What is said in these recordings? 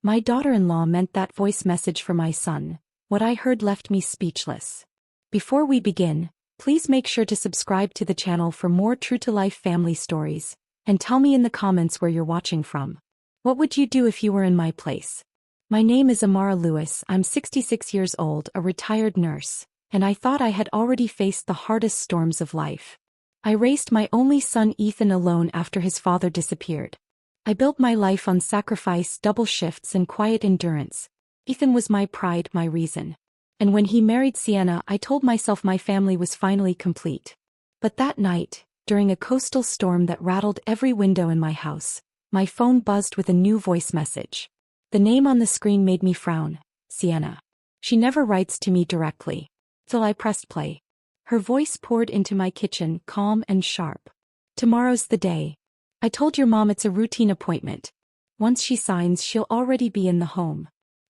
My daughter-in-law meant that voice message for my son. What I heard left me speechless. Before we begin, please make sure to subscribe to the channel for more true-to-life family stories, and tell me in the comments where you're watching from. What would you do if you were in my place? My name is Amara Lewis. I'm 66 years old, a retired nurse, and I thought I had already faced the hardest storms of life. I raised my only son Ethan alone after his father disappeared. I built my life on sacrifice, double shifts, and quiet endurance. Ethan was my pride, my reason. And when he married Sienna, I told myself my family was finally complete. But that night, during a coastal storm that rattled every window in my house, my phone buzzed with a new voice message. The name on the screen made me frown. Sienna. She never writes to me directly. Till I pressed play. Her voice poured into my kitchen, calm and sharp. Tomorrow's the day. I told your mom it's a routine appointment. Once she signs, she'll already be in the home.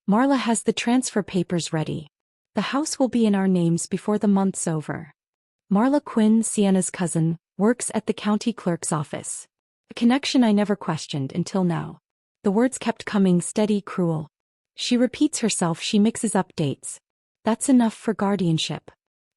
Marla has the transfer papers ready. The house will be in our names before the month's over. Marla Quinn, Sienna's cousin, works at the county clerk's office. A connection I never questioned until now. The words kept coming, steady, cruel. She repeats herself, she mixes up dates. That's enough for guardianship.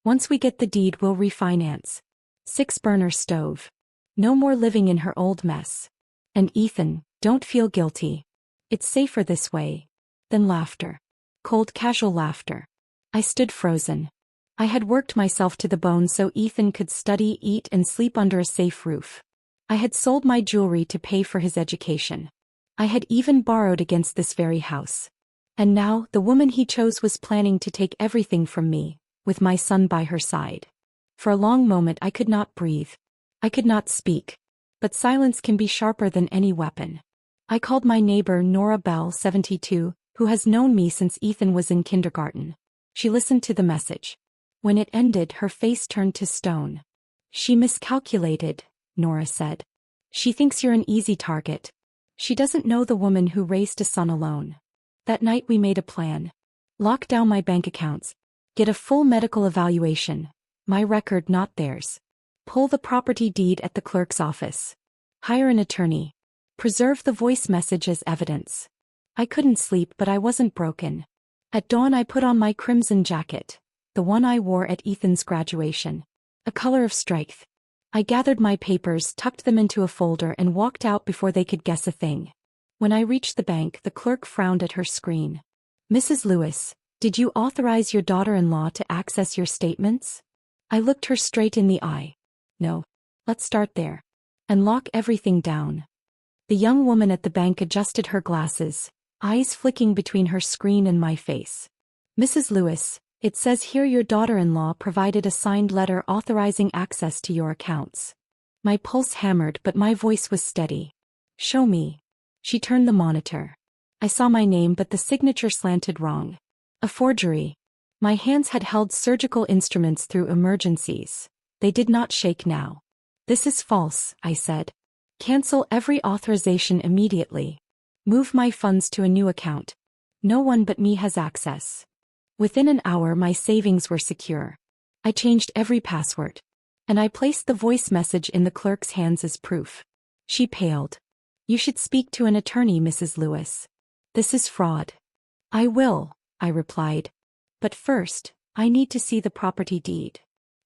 Once we get the deed, we'll refinance. 6-burner stove. No more living in her old mess. And Ethan, don't feel guilty. It's safer this way. Then laughter. Cold, casual laughter. I stood frozen. I had worked myself to the bone so Ethan could study, eat, and sleep under a safe roof. I had sold my jewelry to pay for his education. I had even borrowed against this very house. And now, the woman he chose was planning to take everything from me, with my son by her side. For a long moment I could not breathe. I could not speak. But silence can be sharper than any weapon. I called my neighbor Nora Bell, 72, who has known me since Ethan was in kindergarten. She listened to the message. When it ended, her face turned to stone. She miscalculated, Nora said. She thinks you're an easy target. She doesn't know the woman who raised a son alone. That night we made a plan. Lock down my bank accounts. Get a full medical evaluation. My record, not theirs. Pull the property deed at the clerk's office. Hire an attorney. Preserve the voice message as evidence. I couldn't sleep, but I wasn't broken. At dawn I put on my crimson jacket, the one I wore at Ethan's graduation. A color of strength. I gathered my papers, tucked them into a folder, and walked out before they could guess a thing. When I reached the bank, the clerk frowned at her screen. Mrs. Lewis, did you authorize your daughter-in-law to access your statements? I looked her straight in the eye. No. Let's start there. And lock everything down. The young woman at the bank adjusted her glasses, eyes flicking between her screen and my face. Mrs. Lewis, it says here your daughter-in-law provided a signed letter authorizing access to your accounts. My pulse hammered, but my voice was steady. Show me. She turned the monitor. I saw my name, but the signature slanted wrong. A forgery. My hands had held surgical instruments through emergencies. They did not shake now. This is false, I said. Cancel every authorization immediately. Move my funds to a new account. No one but me has access. Within an hour my savings were secure. I changed every password. And I placed the voice message in the clerk's hands as proof. She paled. You should speak to an attorney, Mrs. Lewis. This is fraud. I will, I replied. But first, I need to see the property deed.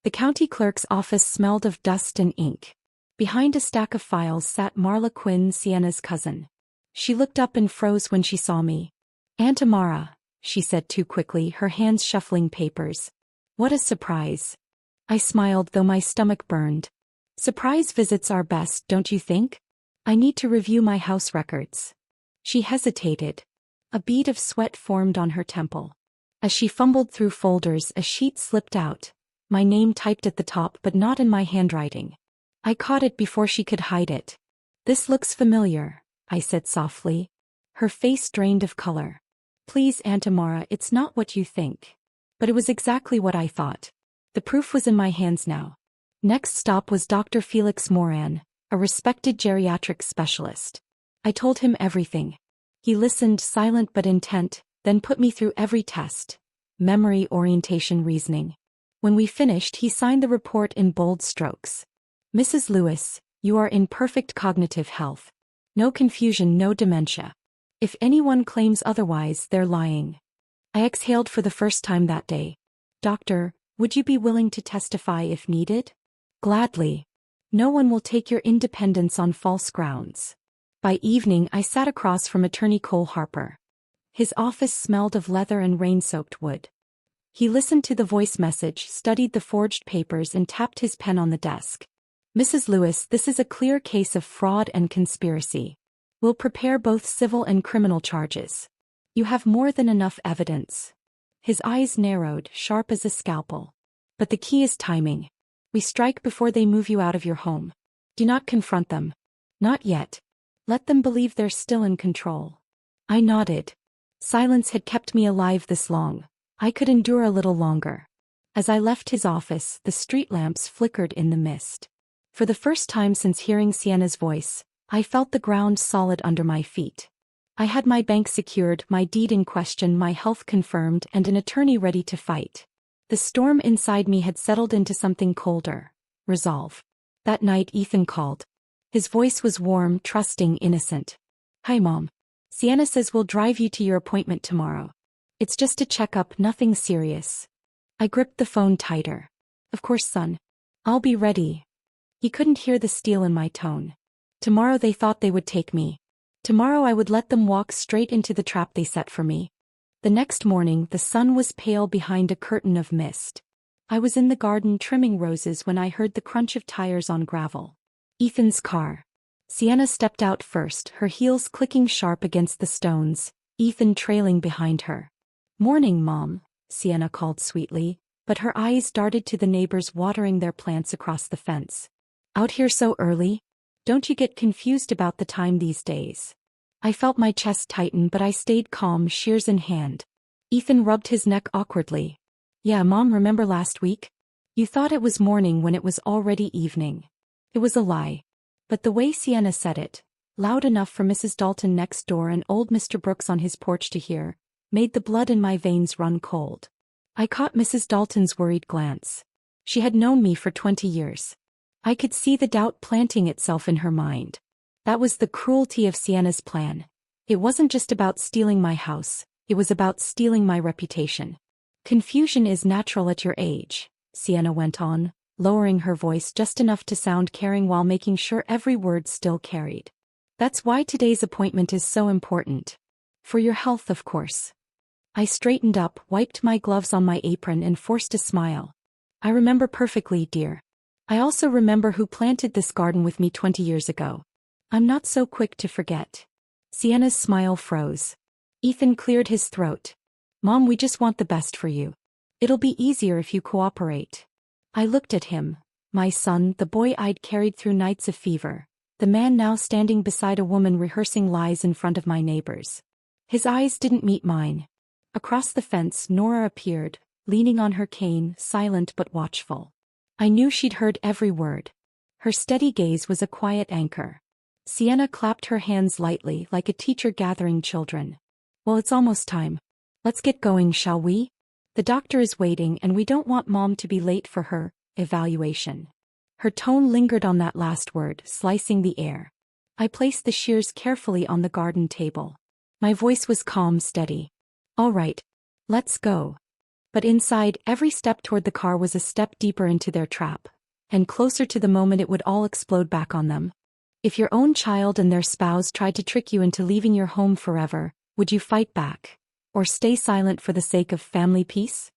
The county clerk's office smelled of dust and ink. Behind a stack of files sat Marla Quinn, Sienna's cousin. She looked up and froze when she saw me. Aunt Amara, she said too quickly, her hands shuffling papers. What a surprise. I smiled, though my stomach burned. Surprise visits are best, don't you think? I need to review my house records. She hesitated. A bead of sweat formed on her temple. As she fumbled through folders, a sheet slipped out. My name typed at the top, but not in my handwriting. I caught it before she could hide it. This looks familiar, I said softly. Her face drained of color. Please, Aunt Amara, it's not what you think. But it was exactly what I thought. The proof was in my hands now. Next stop was Dr. Felix Moran, a respected geriatric specialist. I told him everything. He listened, silent but intent, then put me through every test. Memory, orientation, reasoning. When we finished, he signed the report in bold strokes. Mrs. Lewis, you are in perfect cognitive health. No confusion, no dementia. If anyone claims otherwise, they're lying. I exhaled for the first time that day. Doctor, would you be willing to testify if needed? Gladly. No one will take your independence on false grounds. By evening, I sat across from Attorney Cole Harper. His office smelled of leather and rain-soaked wood. He listened to the voice message, studied the forged papers, and tapped his pen on the desk. Mrs. Lewis, this is a clear case of fraud and conspiracy. We'll prepare both civil and criminal charges. You have more than enough evidence. His eyes narrowed, sharp as a scalpel. But the key is timing. We strike before they move you out of your home. Do not confront them. Not yet. Let them believe they're still in control. I nodded. Silence had kept me alive this long. I could endure a little longer. As I left his office, the street lamps flickered in the mist. For the first time since hearing Sienna's voice, I felt the ground solid under my feet. I had my bank secured, my deed in question, my health confirmed, and an attorney ready to fight. The storm inside me had settled into something colder. Resolve. That night Ethan called. His voice was warm, trusting, innocent. Hi, Mom. Sienna says we'll drive you to your appointment tomorrow. It's just a checkup, nothing serious. I gripped the phone tighter. Of course, son. I'll be ready. He couldn't hear the steel in my tone. Tomorrow they thought they would take me. Tomorrow I would let them walk straight into the trap they set for me. The next morning, the sun was pale behind a curtain of mist. I was in the garden trimming roses when I heard the crunch of tires on gravel. Ethan's car. Sienna stepped out first, her heels clicking sharp against the stones, Ethan trailing behind her. Morning, Mom, Sienna called sweetly, but her eyes darted to the neighbors watering their plants across the fence. Out here so early? Don't you get confused about the time these days? I felt my chest tighten, but I stayed calm, shears in hand. Ethan rubbed his neck awkwardly. Yeah, Mom, remember last week? You thought it was morning when it was already evening. It was a lie. But the way Sienna said it, loud enough for Mrs. Dalton next door and old Mr. Brooks on his porch to hear, made the blood in my veins run cold. I caught Mrs. Dalton's worried glance. She had known me for 20 years. I could see the doubt planting itself in her mind. That was the cruelty of Sienna's plan. It wasn't just about stealing my house, it was about stealing my reputation. Confusion is natural at your age, Sienna went on, lowering her voice just enough to sound caring while making sure every word still carried. That's why today's appointment is so important. For your health, of course. I straightened up, wiped my gloves on my apron, and forced a smile. I remember perfectly, dear. I also remember who planted this garden with me 20 years ago. I'm not so quick to forget. Sienna's smile froze. Ethan cleared his throat. Mom, we just want the best for you. It'll be easier if you cooperate. I looked at him, my son, the boy I'd carried through nights of fever, the man now standing beside a woman rehearsing lies in front of my neighbors. His eyes didn't meet mine. Across the fence, Nora appeared, leaning on her cane, silent but watchful. I knew she'd heard every word. Her steady gaze was a quiet anchor. Sienna clapped her hands lightly, like a teacher gathering children. Well, it's almost time. Let's get going, shall we? The doctor is waiting, and we don't want Mom to be late for her evaluation. Her tone lingered on that last word, slicing the air. I placed the shears carefully on the garden table. My voice was calm, steady. All right. Let's go. But inside, every step toward the car was a step deeper into their trap, and closer to the moment it would all explode back on them. If your own child and their spouse tried to trick you into leaving your home forever, would you fight back? Or stay silent for the sake of family peace?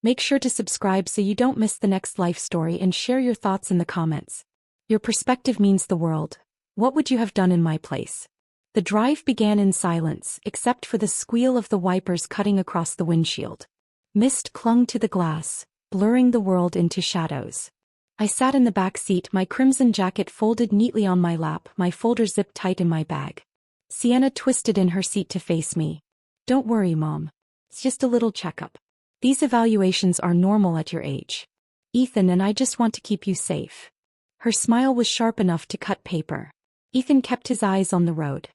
Make sure to subscribe so you don't miss the next life story, and share your thoughts in the comments. Your perspective means the world. What would you have done in my place? The drive began in silence, except for the squeal of the wipers cutting across the windshield. Mist clung to the glass, blurring the world into shadows. I sat in the back seat, my crimson jacket folded neatly on my lap, my folder zipped tight in my bag. Sienna twisted in her seat to face me. Don't worry, Mom. It's just a little checkup. These evaluations are normal at your age. Ethan and I just want to keep you safe. Her smile was sharp enough to cut paper. Ethan kept his eyes on the road.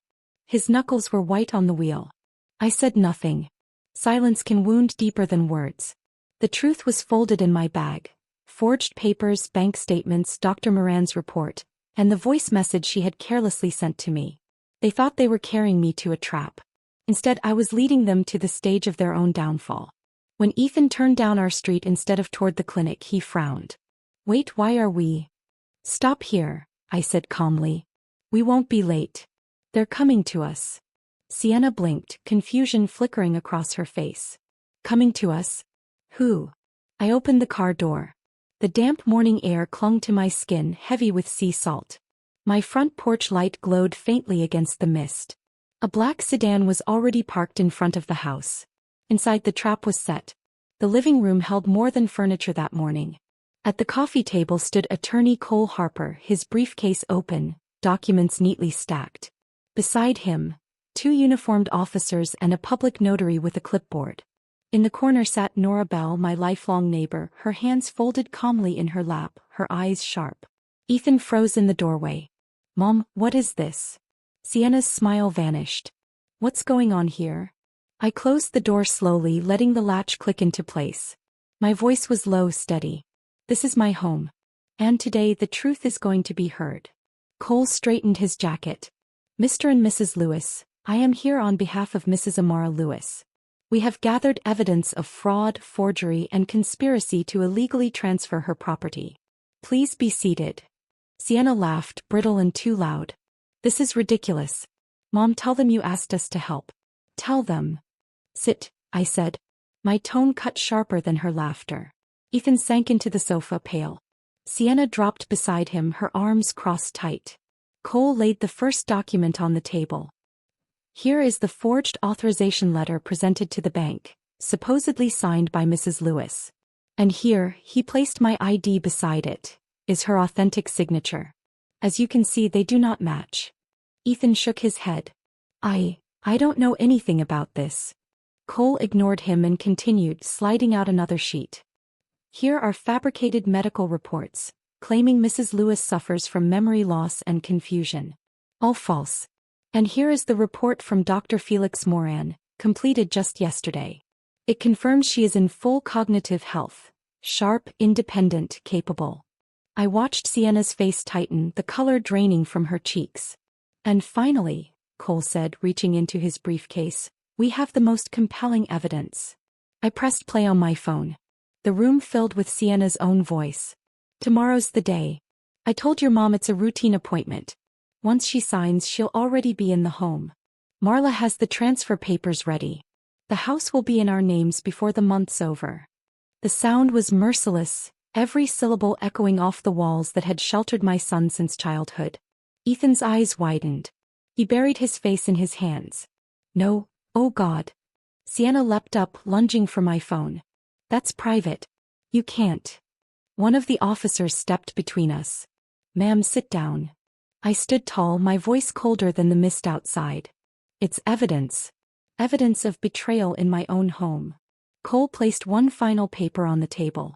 His knuckles were white on the wheel. I said nothing. Silence can wound deeper than words. The truth was folded in my bag. Forged papers, bank statements, Dr. Moran's report, and the voice message she had carelessly sent to me. They thought they were carrying me to a trap. Instead, I was leading them to the stage of their own downfall. When Ethan turned down our street instead of toward the clinic, he frowned. "Wait, why are we?" "Stop here," I said calmly. "We won't be late. They're coming to us." Sienna blinked, confusion flickering across her face. "Coming to us? Who?" I opened the car door. The damp morning air clung to my skin, heavy with sea salt. My front porch light glowed faintly against the mist. A black sedan was already parked in front of the house. Inside, the trap was set. The living room held more than furniture that morning. At the coffee table stood Attorney Cole Harper, his briefcase open, documents neatly stacked. Beside him, 2 uniformed officers and a public notary with a clipboard. In the corner sat Nora Bell, my lifelong neighbor, her hands folded calmly in her lap, her eyes sharp. Ethan froze in the doorway. "Mom, what is this?" Sienna's smile vanished. "What's going on here?" I closed the door slowly, letting the latch click into place. My voice was low, steady. "This is my home. And today the truth is going to be heard." Cole straightened his jacket. "Mr. and Mrs. Lewis, I am here on behalf of Mrs. Amara Lewis. We have gathered evidence of fraud, forgery, and conspiracy to illegally transfer her property. Please be seated." Sienna laughed, brittle and too loud. "This is ridiculous. Mom, tell them you asked us to help. Tell them." "Sit," I said. My tone cut sharper than her laughter. Ethan sank into the sofa, pale. Sienna dropped beside him, her arms crossed tight. Cole laid the first document on the table. "Here is the forged authorization letter presented to the bank, supposedly signed by Mrs. Lewis. And here," he placed my ID beside it, "is her authentic signature. As you can see, they do not match." Ethan shook his head. I don't know anything about this." Cole ignored him and continued, sliding out another sheet. "Here are fabricated medical reports, claiming Mrs. Lewis suffers from memory loss and confusion. All false. And here is the report from Dr. Felix Moran, completed just yesterday. It confirms she is in full cognitive health, sharp, independent, capable." I watched Sienna's face tighten, the color draining from her cheeks. "And finally," Cole said, reaching into his briefcase, "we have the most compelling evidence." I pressed play on my phone. The room filled with Sienna's own voice. "Tomorrow's the day. I told your mom it's a routine appointment. Once she signs, she'll already be in the home. Marla has the transfer papers ready. The house will be in our names before the month's over." The sound was merciless, every syllable echoing off the walls that had sheltered my son since childhood. Ethan's eyes widened. He buried his face in his hands. "No, oh God." Sienna leapt up, lunging for my phone. "That's private. You can't." One of the officers stepped between us. "Ma'am, sit down." I stood tall, my voice colder than the mist outside. "It's evidence. Evidence of betrayal in my own home." Cole placed one final paper on the table.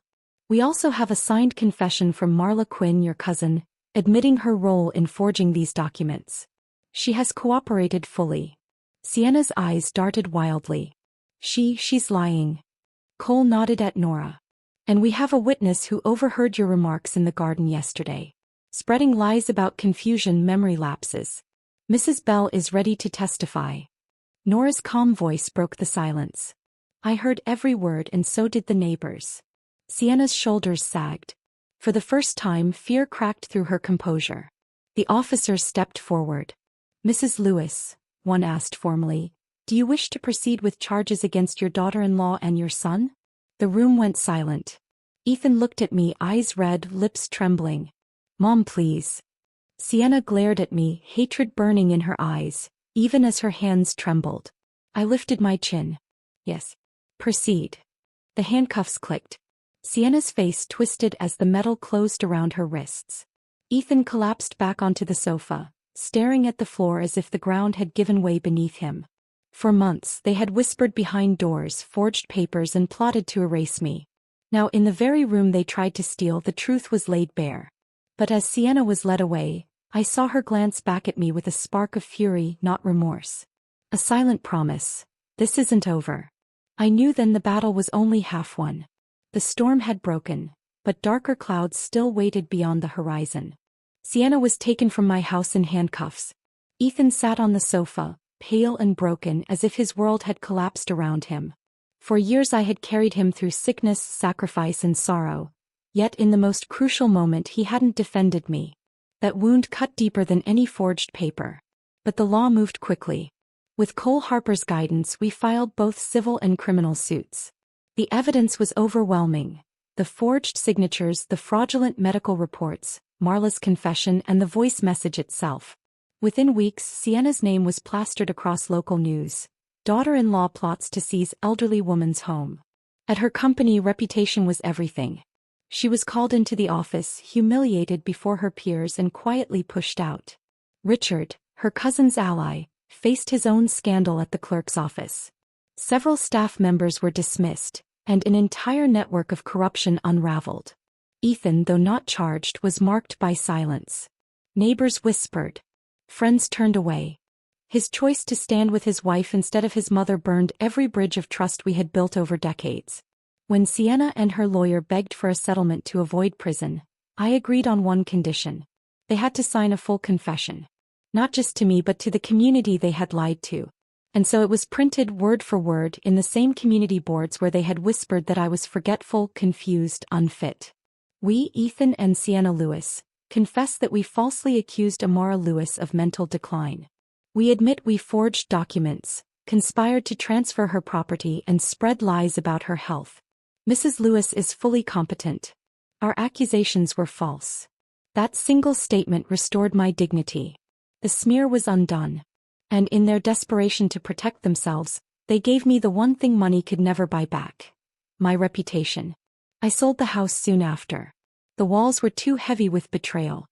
"We also have a signed confession from Marla Quinn, your cousin, admitting her role in forging these documents. She has cooperated fully." Sienna's eyes darted wildly. She's lying." Cole nodded at Nora. "And we have a witness who overheard your remarks in the garden yesterday, spreading lies about confusion, memory lapses. Mrs. Bell is ready to testify." Nora's calm voice broke the silence. I heard every word, and so did the neighbors. Sienna's shoulders sagged. For the first time, fear cracked through her composure. The officers stepped forward. "Mrs. Lewis," one asked formally, "do you wish to proceed with charges against your daughter-in-law and your son?" The room went silent. Ethan looked at me, eyes red, lips trembling. "Mom, please." Sienna glared at me, hatred burning in her eyes, even as her hands trembled. I lifted my chin. "Yes. Proceed." The handcuffs clicked. Sienna's face twisted as the metal closed around her wrists. Ethan collapsed back onto the sofa, staring at the floor as if the ground had given way beneath him. For months, they had whispered behind doors, forged papers, and plotted to erase me. Now, in the very room they tried to steal, the truth was laid bare. But as Sienna was led away, I saw her glance back at me with a spark of fury, not remorse. A silent promise. This isn't over. I knew then the battle was only half won. The storm had broken, but darker clouds still waited beyond the horizon. Sienna was taken from my house in handcuffs. Ethan sat on the sofa, pale and broken as if his world had collapsed around him. For years I had carried him through sickness, sacrifice and sorrow, yet in the most crucial moment he hadn't defended me. That wound cut deeper than any forged paper. But the law moved quickly. With Cole Harper's guidance we filed both civil and criminal suits. The evidence was overwhelming. The forged signatures, the fraudulent medical reports, Marla's confession and the voice message itself. Within weeks, Sienna's name was plastered across local news. Daughter-in-law plots to seize elderly woman's home. At her company, reputation was everything. She was called into the office, humiliated before her peers and quietly pushed out. Richard, her cousin's ally, faced his own scandal at the clerk's office. Several staff members were dismissed, and an entire network of corruption unraveled. Ethan, though not charged, was marked by silence. Neighbors whispered. Friends turned away. His choice to stand with his wife instead of his mother burned every bridge of trust we had built over decades. When Sienna and her lawyer begged for a settlement to avoid prison, I agreed on one condition. They had to sign a full confession. Not just to me but to the community they had lied to. And so it was printed word for word in the same community boards where they had whispered that I was forgetful, confused, unfit. We, Ethan and Sienna Lewis, confess that we falsely accused Amara Lewis of mental decline. We admit we forged documents, conspired to transfer her property and spread lies about her health. Mrs. Lewis is fully competent. Our accusations were false. That single statement restored my dignity. The smear was undone. And in their desperation to protect themselves, they gave me the one thing money could never buy back. My reputation. I sold the house soon after. The walls were too heavy with betrayal.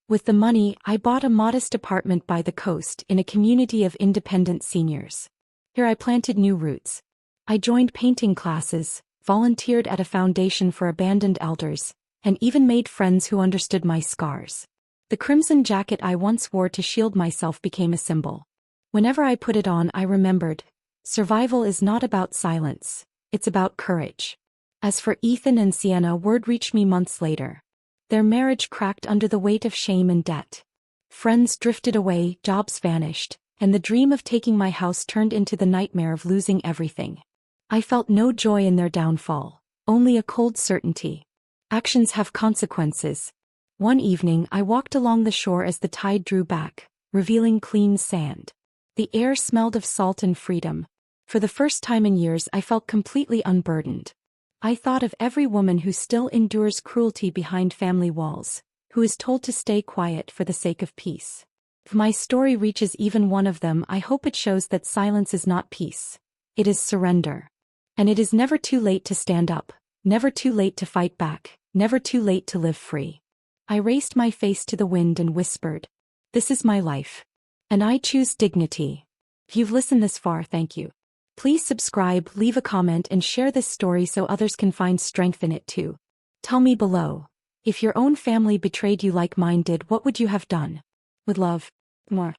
With the money, I bought a modest apartment by the coast in a community of independent seniors. Here I planted new roots. I joined painting classes, volunteered at a foundation for abandoned elders, and even made friends who understood my scars. The crimson jacket I once wore to shield myself became a symbol. Whenever I put it on, I remembered, survival is not about silence, it's about courage. As for Ethan and Sienna, word reached me months later. Their marriage cracked under the weight of shame and debt. Friends drifted away, jobs vanished, and the dream of taking my house turned into the nightmare of losing everything. I felt no joy in their downfall, only a cold certainty. Actions have consequences. One evening I walked along the shore as the tide drew back, revealing clean sand. The air smelled of salt and freedom. For the first time in years I felt completely unburdened. I thought of every woman who still endures cruelty behind family walls, who is told to stay quiet for the sake of peace. If my story reaches even one of them, I hope it shows that silence is not peace. It is surrender. And it is never too late to stand up, never too late to fight back, never too late to live free. I raised my face to the wind and whispered, "This is my life. And I choose dignity." If you've listened this far, thank you. Please subscribe, leave a comment and share this story so others can find strength in it too. Tell me below, if your own family betrayed you like mine did, what would you have done? With love, Amara.